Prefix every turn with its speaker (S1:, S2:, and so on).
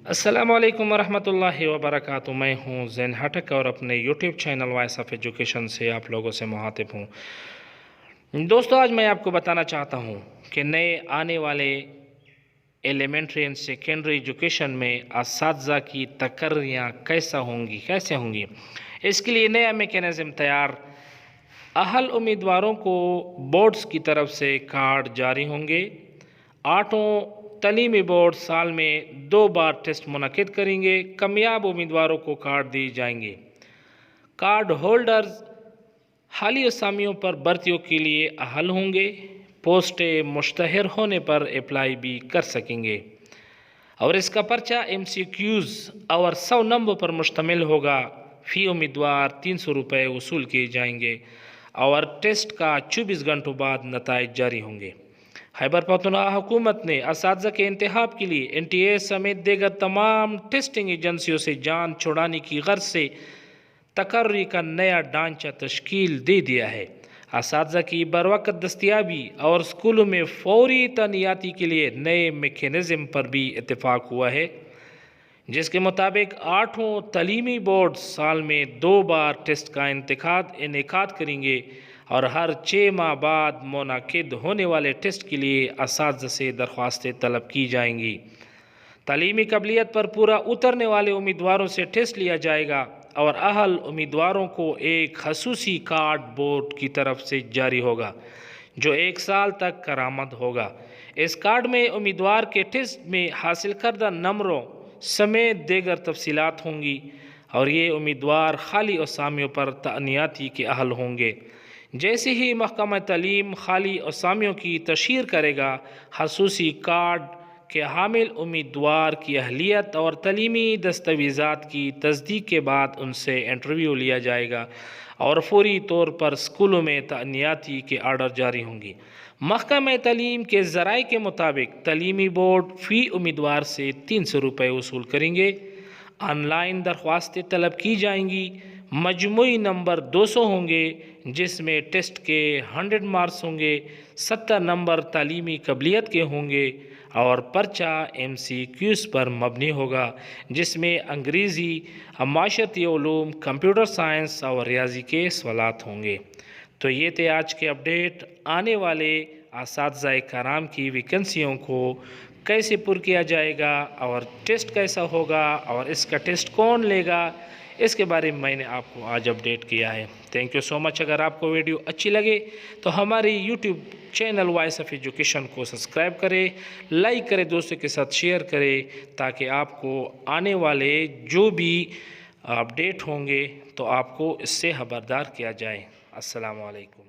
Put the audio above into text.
S1: अस्सलामुअलैकुम वरहमतुल्लाहि वबरकातुहू। मैं हूँ ज़ैन हटक और अपने YouTube channel voice of education से आप लोगों से मुखातिब हूँ। दोस्तों, आज मैं आपको बताना चाहता हूँ कि नए आने वाले एलिमेंट्री एंड सेकेंडरी एजुकेशन में असातिज़ा की तकर्रियाँ कैसे होंगी। इसके लिए नया मेकैनिज़्म तैयार। अहल उम्मीदवारों को बोर्ड्स की तरफ से कार्ड जारी होंगे। 8 तलीमी बोर्ड साल में 2 बार टेस्ट मुनक़िद करेंगे। कामयाब उम्मीदवारों को कार्ड दिए जाएंगे। कार्ड होल्डर्स हाली असामियों पर भर्तियों के लिए अहल होंगे। पोस्टें मुश्तहर होने पर अप्लाई भी कर सकेंगे और इसका पर्चा MCQs और 100 नंबर पर मुश्तमिल होगा। फ़ी उम्मीदवार 300 रुपये वसूल किए जाएंगे और टेस्ट का 24 घंटों बाद नताइज जारी होंगे। खैबर पख्तूनख्वा हुकूमत ने असातिज़ा के इंतखाब के लिए NTA समेत दीगर तमाम टेस्टिंग एजेंसियों से जान छुड़ाने की गर्ज से तकर्री का नया ढांचा तश्कील दे दिया है। असातिज़ा की बरवक़्त दस्तियाबी और स्कूलों में फौरी तैनाती के लिए नए मेकैनिज़्म पर भी इत्तेफाक हुआ है, जिसके मुताबिक 8 तलीमी बोर्ड साल में 2 बार टेस्ट का इनेकाद करेंगे और हर 6 माह बाद मुनक़िद होने वाले टेस्ट के लिए असातिज़ा से दरख्वास्तें तलब की जाएंगी। तालीमी काबिलियत पर पूरा उतरने वाले उम्मीदवारों से टेस्ट लिया जाएगा और अहल उम्मीदवारों को एक खसूसी कार्ड बोर्ड की तरफ से जारी होगा जो 1 साल तक करामद होगा। इस कार्ड में उम्मीदवार के टेस्ट में हासिल करदा नंबरों समेत दीगर तफसीलात होंगी और ये उम्मीदवार खाली असामियों पर तैनाती के अहल होंगे। जैसे ही महकमा तालीम खाली असामियों की तशहीर करेगा, खसूसी कार्ड के हामिल उम्मीदवार की अहलियत और तलीमी दस्तावेज़ात की तस्दीक के बाद उनसे इंटरव्यू लिया जाएगा और फौरी तौर पर स्कूलों में तैनाती के आर्डर जारी होंगे। महकमा तालीम के ज़राए के मुताबिक तलीमी बोर्ड फ़ी उम्मीदवार से 300 रुपये वसूल करेंगे। ऑनलाइन दरख्वास्तें तलब की जाएंगी। मजमूई नंबर 200 होंगे, जिसमें टेस्ट के 100 मार्क्स होंगे। 70 नंबर तालीमी काबिलियत के होंगे और पर्चा MCQs पर मबनी होगा, जिसमें अंग्रेज़ी, माशरती उलूम, कंप्यूटर साइंस और रियाजी के सवालात होंगे। तो ये थे आज के अपडेट। आने वाले असातिज़ा कराम की वैकेंसियों को कैसे पुर किया जाएगा और टेस्ट कैसा होगा और इसका टेस्ट कौन लेगा, इसके बारे में मैंने आपको आज अपडेट किया है। Thank you so much. अगर आपको वीडियो अच्छी लगे तो हमारी YouTube channel voice of education को सब्सक्राइब करें, लाइक करें, दोस्तों के साथ शेयर करें, ताकि आपको आने वाले जो भी अपडेट होंगे तो आपको इससे खबरदार किया जाए। अस्सलामु अलैकुम।